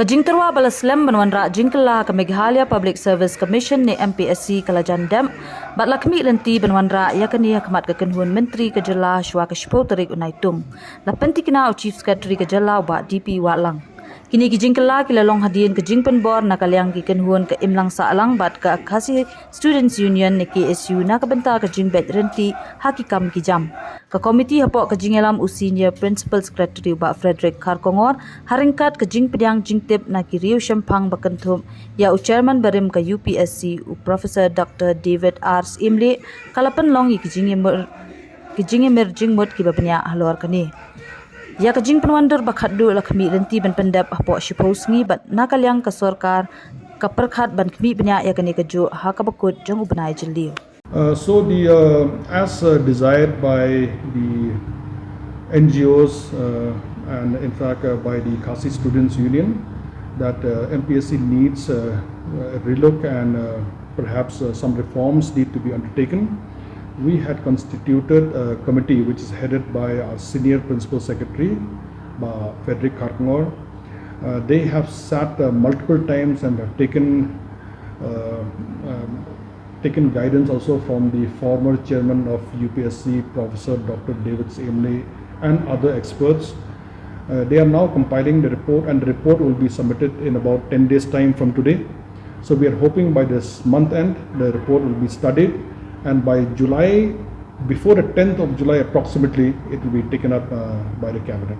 Jingtyrwa balaslam Wanrah Jingkylla ke Meghalaya Public Service Commission ni Mpsc Kalajan Dam bat lakmi lenti Wanrah yakni hakmat ke kenhun Menteri Kejela Shwa Keshpo Tarik Unaitung lapanti kena Chief Secretary Kejela ba DP Walang kini Jingkylla kilalong hadin ke jingpen bor nakaliang ki kenhun ke imlang saalang bat ke Khasi Students Union ni KSU nak bentar ke jingbet renti hakikam kijam ke komiti hapok ke jingelam usinya Principal Secretary ba Frederick Kharkongor haringkat ke jing pedang jingtip nak riu shampang bakentum ya chairman barim ke UPSC Professor Dr. David R. Imle kalapan long ke jingemer jingmut ki babnya halor kani ya ke jing penwandur ba Khatduh lakmi renti ban pendap hapok shiposngi bat nakaliang ke sorkar ke perkhat ban kmi benya ya kani ke jo hakabakut jong ubnai jeliu. As desired by the NGOs and in fact by the Khasi Students Union, that Mpsc needs a relook and perhaps some reforms need to be undertaken. We had constituted a committee which is headed by our senior principal secretary, Frederick Kharkongor. They have sat multiple times and have taken guidance also from the former chairman of UPSC, Professor Dr. David Imle, and other experts. They are now compiling the report, and the report will be submitted in about 10 days' time from today. So we are hoping by this month end, the report will be studied, and by July, before the 10th of July approximately, it will be taken up by the cabinet.